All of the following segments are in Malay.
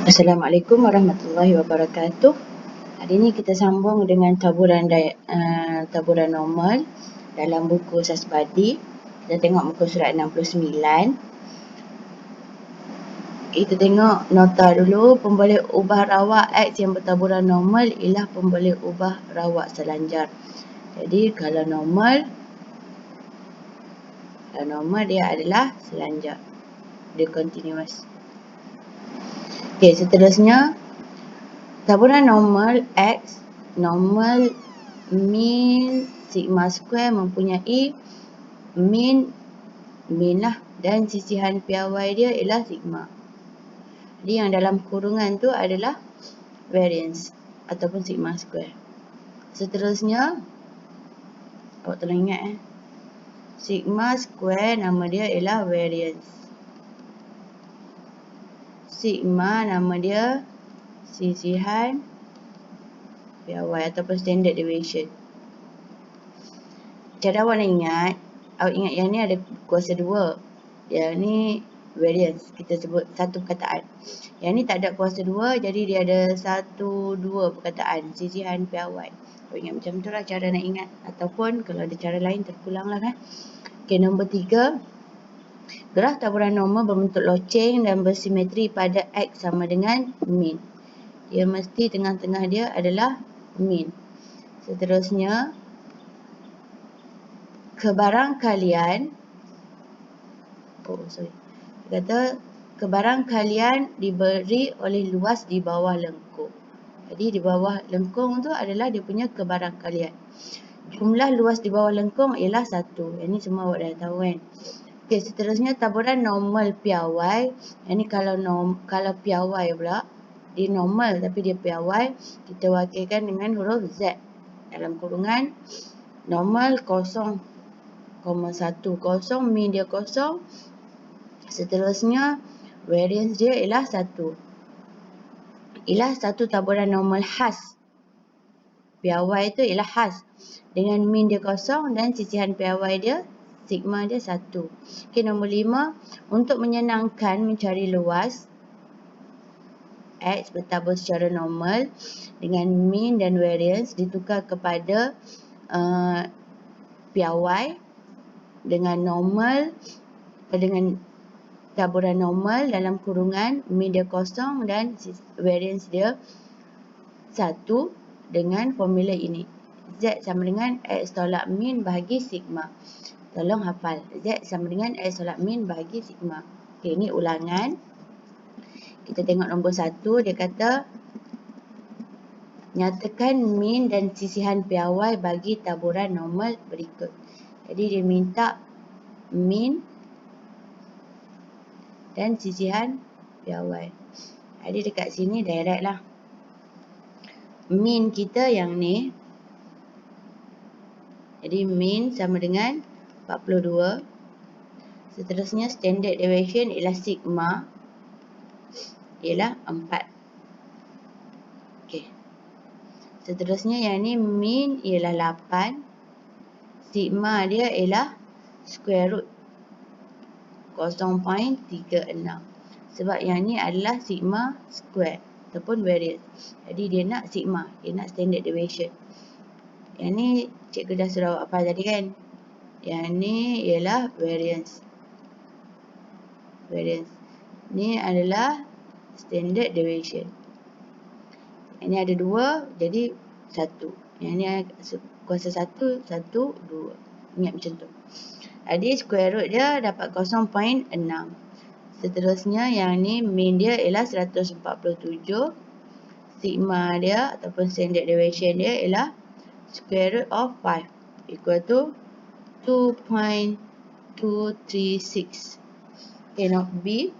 Assalamualaikum warahmatullahi wabarakatuh. Hari ini kita sambung dengan taburan normal dalam buku Sasbadi. Kita tengok muka surat 69. Kita tengok nota dulu. Pemboleh ubah rawak X yang bertaburan normal ialah pemboleh ubah rawak selanjar. Jadi kalau normal dia adalah selanjar. Dia continuous. Okey, seterusnya taburan normal X, normal mean sigma square mempunyai mean lah, dan sisihan piawai dia ialah sigma. Jadi yang dalam kurungan tu adalah variance ataupun sigma square. Seterusnya, awak tolong ingat sigma square nama dia ialah variance. Sigma nama dia sisihan piawai ataupun standard deviation. Cara awak nak ingat, awak ingat yang ni ada kuasa 2. Yang ni variance, kita sebut satu perkataan. Yang ni tak ada kuasa 2, jadi dia ada 1-2 perkataan, sisihan piawai. Awak ingat macam tu lah cara nak ingat. Ataupun kalau ada cara lain terpulang lah kan. Okey, nombor 3. Graf taburan normal berbentuk loceng dan bersimetri pada X sama dengan mean. Dia mesti tengah-tengah dia adalah mean. Seterusnya, kebarangkalian diberi oleh luas di bawah lengkung. Jadi di bawah lengkung tu adalah dia punya kebarangkalian. Jumlah luas di bawah lengkung ialah 1. Yang ni semua awak dah tahu kan. Okey, seterusnya taburan normal piawai. Yang ni kalau piawai pula, dia normal tapi dia piawai, kita wakilkan dengan huruf Z. Dalam kurungan normal 0,10, mean dia 0. Seterusnya variance dia ialah 1. Ialah satu taburan normal khas. Piawai tu ialah khas dengan mean dia 0 dan sisihan piawai dia sigma dia 1. Okey, nombor 5, untuk menyenangkan mencari luas X bertabur secara normal dengan mean dan variance ditukar kepada piawai dengan taburan normal dalam kurungan mean dia 0 dan variance dia 1 dengan formula ini. Z sama dengan X tolak mean bahagi sigma. Tolong hafal. Z sama dengan X tolak mean bahagi sigma. Okey, ini ulangan. Kita tengok nombor 1. Dia kata, nyatakan mean dan sisihan piawai bagi taburan normal berikut. Jadi dia minta mean dan sisihan piawai. Jadi dekat sini direct lah. Mean kita yang ni. Jadi mean sama dengan 42. Seterusnya standard deviation ialah sigma. Ialah 4. Okey. Seterusnya yang ni mean ialah 8. Sigma dia ialah square root 0.36. Sebab yang ni adalah sigma square ataupun variance. Jadi dia nak sigma, dia nak standard deviation. Yang ni cikgu dah suruh awak hafal tadi kan. Yang ni ialah variance. Ni adalah standard deviation. Yang ni ada 2, jadi 1. Yang ni kuasa 1, 1, 2. Ingat macam tu. Jadi square root dia dapat 0.6. Seterusnya yang ni mean dia ialah 147. Sigma dia ataupun standard deviation dia ialah square root of 5 equal to 2.236. Okay, note B.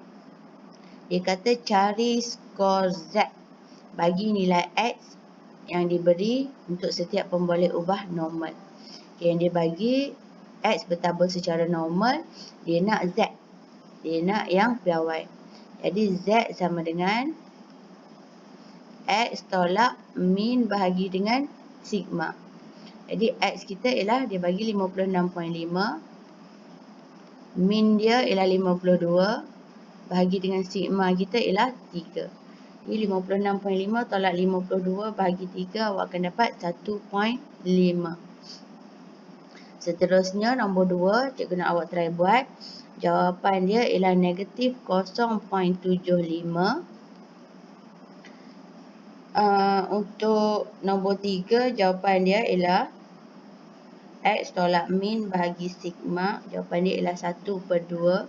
Dia kata cari skor Z bagi nilai X yang diberi untuk setiap pemboleh ubah normal. Okay, yang dia bagi X bertabur secara normal, dia nak Z. Dia nak yang piawai. Jadi Z sama dengan X tolak mean bahagi dengan sigma. Jadi X kita ialah dia bagi 56.5. Mean dia ialah 52. Bahagi dengan sigma kita ialah 3. Jadi 56.5 tolak 52 bahagi 3, awak akan dapat 1.5. Seterusnya nombor 2, cikgu nak awak try buat. Jawapan dia ialah negatif 0.75. Untuk nombor 3, jawapan dia ialah X tolak min bahagi sigma. Jawapan dia ialah 1/2.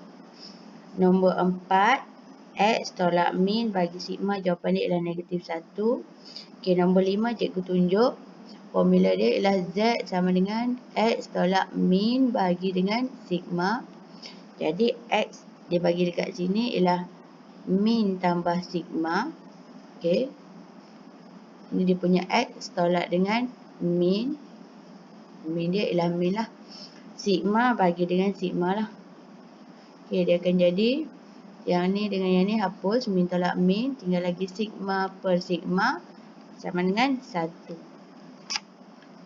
Nombor 4, X tolak min bahagi sigma. Jawapan dia ialah negatif 1. Okey, nombor 5 cikgu tunjuk. Formula dia ialah Z sama dengan X tolak min bahagi dengan sigma. Jadi X dia bagi dekat sini ialah min tambah sigma. Okey. Ini dia punya X tolak dengan min. Min dia ialah min lah. Sigma bagi dengan sigma lah. Okey, dia akan jadi yang ni dengan yang ni hapus. Min tolak min. Tinggal lagi sigma per sigma sama dengan 1.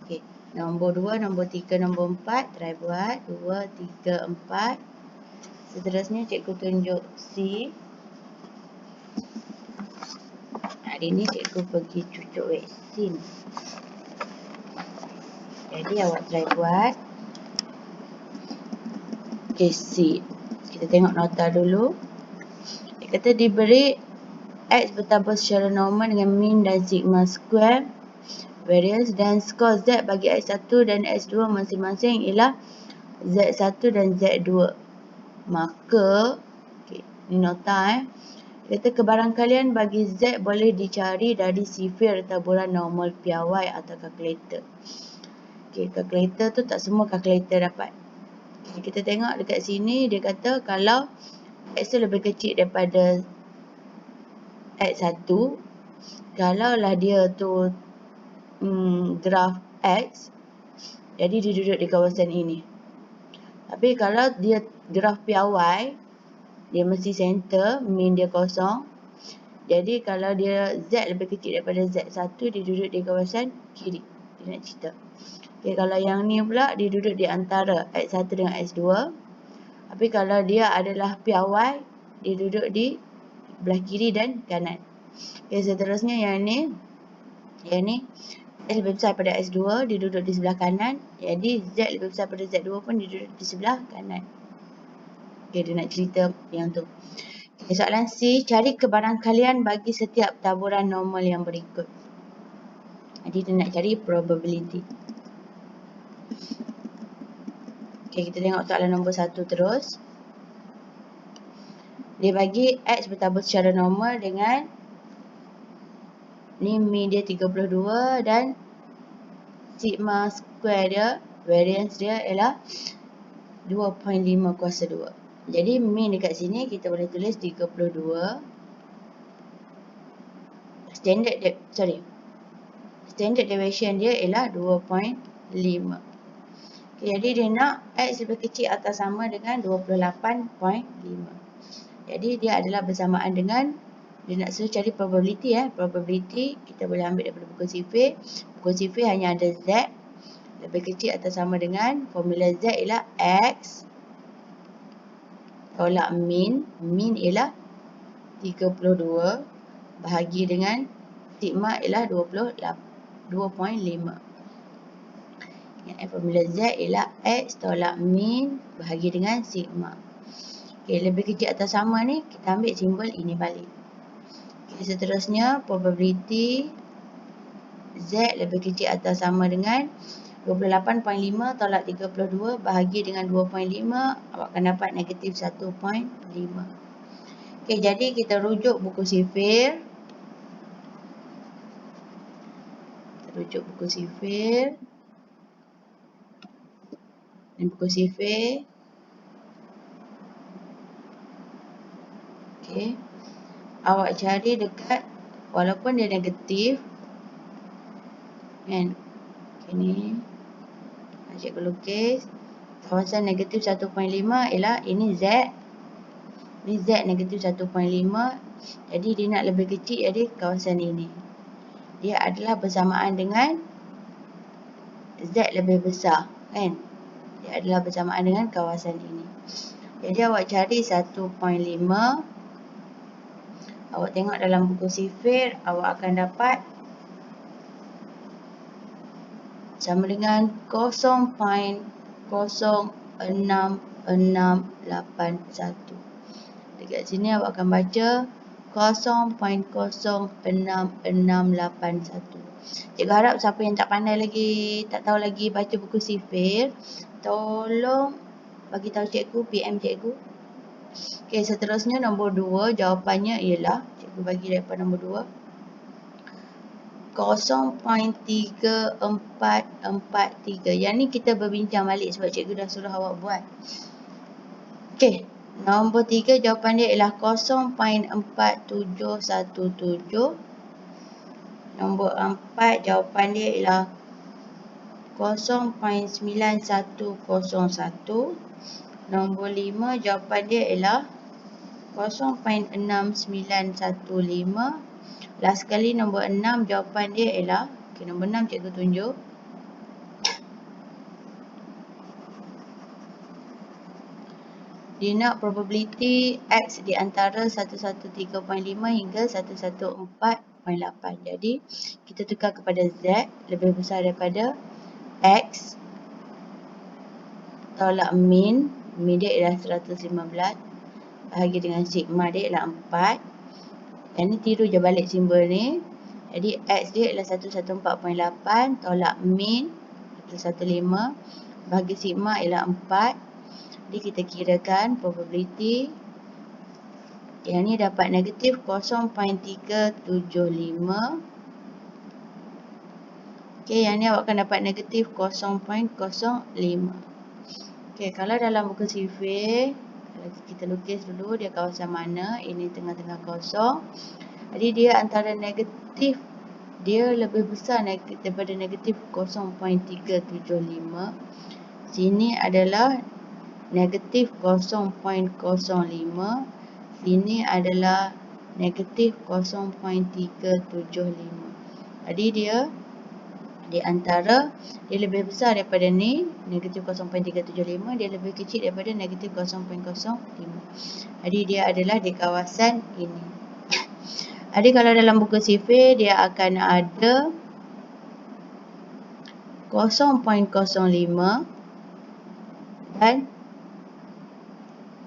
Okey, nombor 2, nombor 3, nombor 4. Try buat. 2, 3, 4. Seterusnya cikgu tunjuk C. Hari ni cikgu pergi cucuk vaksin. Jadi awak try buat. Okey, C. Kita tengok nota dulu. Dia kata diberi X bertambah secara normal dengan min dan sigma square variance dan skor Z bagi X1 dan X2 masing-masing ialah Z1 dan Z2. Maka, okay, ni nota kata kebarangkalian bagi Z boleh dicari dari sifir taburan normal piawai atau kalkulator. Okay, kalkulator tu tak semua kalkulator dapat. Okay, kita tengok dekat sini dia kata kalau X tu lebih kecil daripada X1, kalaulah dia tu graf X, jadi dia duduk di kawasan ini. Tapi kalau dia graf piawai, dia mesti center, min dia kosong. Jadi kalau dia Z lebih kecil daripada Z1, dia duduk di kawasan kiri. Dia nak cerita. Okay, kalau yang ni pula, dia duduk di antara X1 dengan X2. Tapi kalau dia adalah piawai, dia duduk di belah kiri dan kanan. Okay, seterusnya yang ni X lebih besar pada X2, dia duduk di sebelah kanan. Jadi Z lebih besar pada Z2 pun dia duduk di sebelah kanan. Okay, dia nak cerita yang tu. Okay, soalan C, cari kebarangkalian bagi setiap taburan normal yang berikut. Jadi dia nak cari probability. Okay, kita tengok soalan nombor 1 terus. Dia bagi X bertabur secara normal dengan ni min dia 32 dan sigma square dia, variance dia ialah 2.5 kuasa 2. Jadi min dekat sini kita boleh tulis 32. Standard deviation dia ialah 2.5. Okay, jadi dia nak X lebih kecil atau sama dengan 28.5. Jadi dia adalah bersamaan dengan, dia nak suruh cari probability Probability kita boleh ambil daripada buku sifir. Buku sifir hanya ada Z lebih kecil atau sama dengan, formula Z ialah X tolak min. Min ialah 32 bahagi dengan sigma ialah 2.5. Formula Z ialah X tolak min bahagi dengan sigma. Okay, lebih kecil atau sama ni, kita ambil simbol ini balik. Okay, seterusnya, probability Z lebih kecil atau sama dengan 28.5 tolak 32 bahagi dengan 2.5, awak akan dapat negatif 1.5. Okay, jadi kita rujuk buku sifir. Dan buku sifir. Okay. Awak cari dekat, walaupun dia negatif, kan? Okay, ni. Cikgu lukis. Kawasan negatif 1.5 ialah ini Z. Ini Z negatif 1.5. Jadi dia nak lebih kecil, jadi kawasan ini. Dia adalah bersamaan dengan Z lebih besar, kan? Dia adalah bersamaan dengan kawasan ini. Jadi awak cari 1.5 Awak tengok dalam buku sifir, awak akan dapat sama dengan 0.06681. Dekat sini awak akan baca 0.06681. Cikgu harap siapa yang tak pandai lagi, tak tahu lagi baca buku sifir, tolong bagi tahu cikgu, PM cikgu. Okey, seterusnya nombor 2, jawapannya ialah, cikgu bagi daripada nombor 2, 0.3443. Yang ni kita berbincang balik sebab cikgu dah suruh awak buat. Okey, nombor 3 jawapan dia ialah 0.4717. Nombor 4 jawapan dia ialah 0.9101. Nombor 5 jawapan dia ialah 0.6915. Last sekali nombor 6 jawapan dia ialah, okay, nombor 6 cikgu tunjuk. Dia nak probability X di antara 113.5 hingga 114.8. Jadi kita tukar kepada Z lebih besar daripada X tolak min. Min dia ialah 115 bahagi dengan sigma dia ialah 4. Yang ni tiru je balik simbol ni. Jadi X dia ialah 114.8 tolak min 115 bahagi sigma ialah 4. Jadi kita kirakan probability yang ni dapat negatif 0.375. Okey, yang ni awak akan dapat negatif 0.05. Okey, kalau dalam buku sifir, kita lukis dulu dia kawasan mana. Ini tengah-tengah kosong. Jadi dia antara negatif, dia lebih besar daripada negatif 0.375. Sini adalah negatif 0.05. Sini adalah negatif 0.375. Jadi dia di antara, dia lebih besar daripada ni, negatif 0.375, dia lebih kecil daripada negatif 0.05. Jadi dia adalah di kawasan ini. Jadi kalau dalam buku sifir, dia akan ada 0.05 dan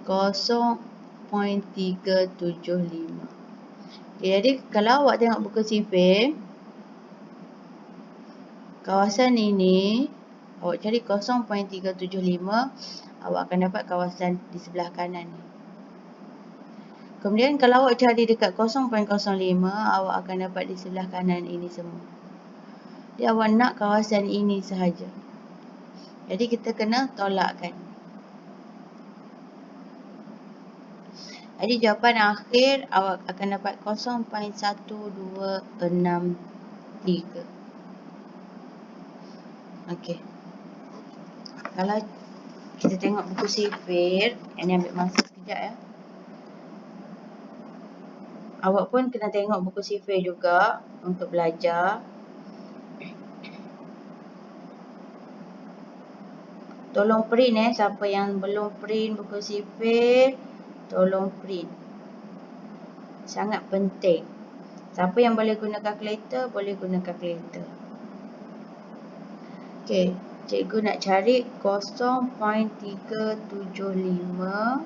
0.375. Jadi kalau awak tengok buku sifir, kawasan ini, awak cari 0.375, awak akan dapat kawasan di sebelah kanan ni. Kemudian kalau awak cari dekat 0.05, awak akan dapat di sebelah kanan ini semua. Jadi awak nak kawasan ini sahaja. Jadi kita kena tolakkan. Jadi jawapan akhir awak akan dapat 0.1263. Okey. Kalau kita tengok buku sifir, yang ni ambil masa sekejap ya. Awak pun kena tengok buku sifir juga untuk belajar. Tolong print siapa yang belum print buku sifir, tolong print. Sangat penting. Siapa yang boleh guna kalkulator, boleh guna kalkulator. Okey, cikgu nak cari 0.375.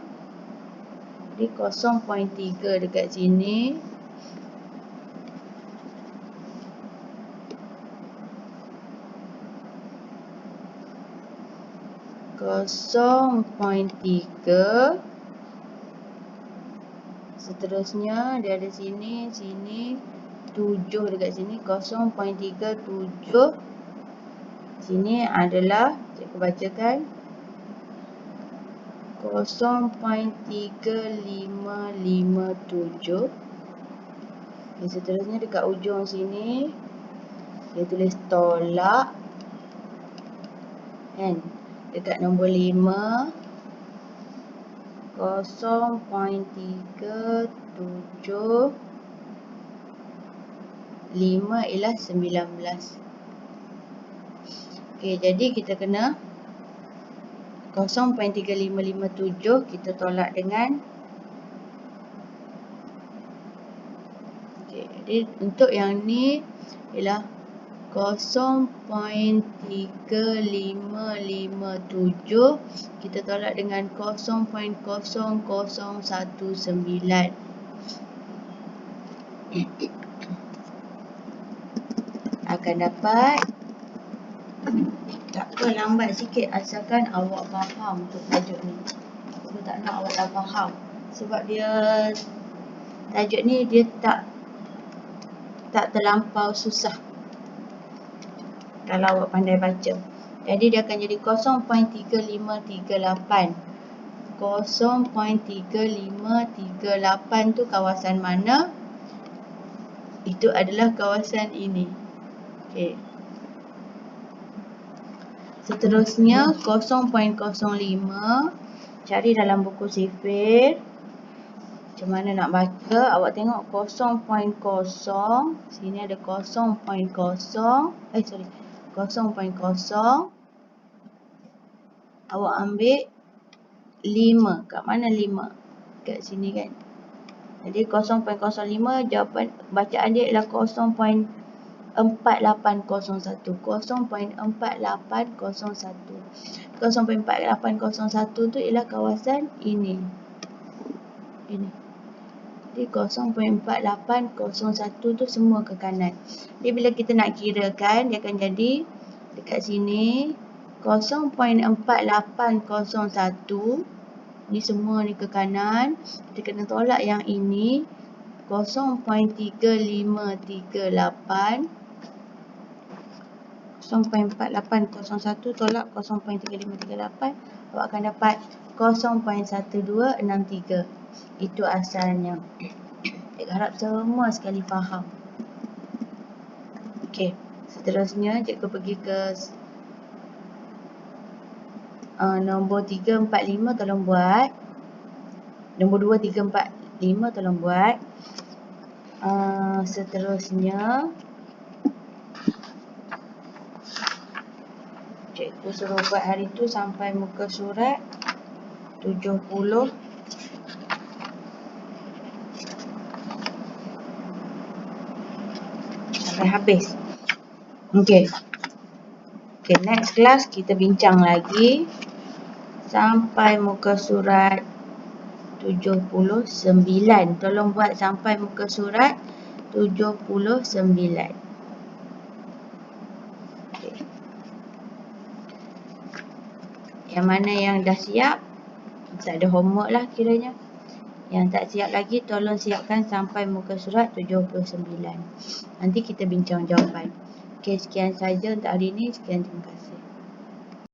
Jadi 0.3 dekat sini. Kosong point 3. Seterusnya dia ada sini, 7 dekat sini, 0.37. Sini adalah, cikgu bacakan, 0.3557. Seterusnya dekat ujung sini, dia tulis tolak. Kan? Dekat nombor 5, 0.375 ialah 19. Okey, jadi kita kena 0.3557 kita tolak dengan Jadi untuk yang ni ialah 0.3557 kita tolak dengan 0.0019 akan dapat, tak apa lambat sikit asalkan awak faham untuk tajuk ni. Aku tak nak awak tak faham sebab dia tajuk ni dia tak terlampau susah kalau awak pandai baca. Jadi dia akan jadi 0.3538. 0.3538 tu kawasan mana? Itu adalah kawasan ini. Okey. Seterusnya 0.05, cari dalam buku sifir. Macam mana nak baca? Awak tengok 0.0, sini ada 0.0, 0.0. Awak ambil 5. Kat mana 5? Kat sini kan. Jadi 0.05 jawapan bacaan dia ialah 0.4801. 0.4801 tu ialah kawasan ini. Ini. Jadi 0.4801 tu semua ke kanan. Jadi bila kita nak kirakan, dia akan jadi dekat sini 0.4801. Ni semua ni ke kanan. Kita kena tolak yang ini 0.3538. 0.4801 tolak 0.3538, awak akan dapat 0.1263. Itu asalnya. Cikgu harap semua sekali faham. Okey, seterusnya cikgu pergi ke nombor 3, 4, 5 tolong buat. Nombor 2, 3, 4, 5 tolong buat. Seterusnya cikgu suruh buat hari tu sampai muka surat 70 sampai habis. Okey. Okey, next class kita bincang lagi sampai muka surat 79. Tolong buat sampai muka surat 79. Okay. Yang mana yang dah siap, tak ada homework lah kiranya. Yang tak siap lagi, tolong siapkan sampai muka surat 79. Nanti kita bincang jawapan. Okey, sekian saja untuk hari ini. Sekian, terima kasih.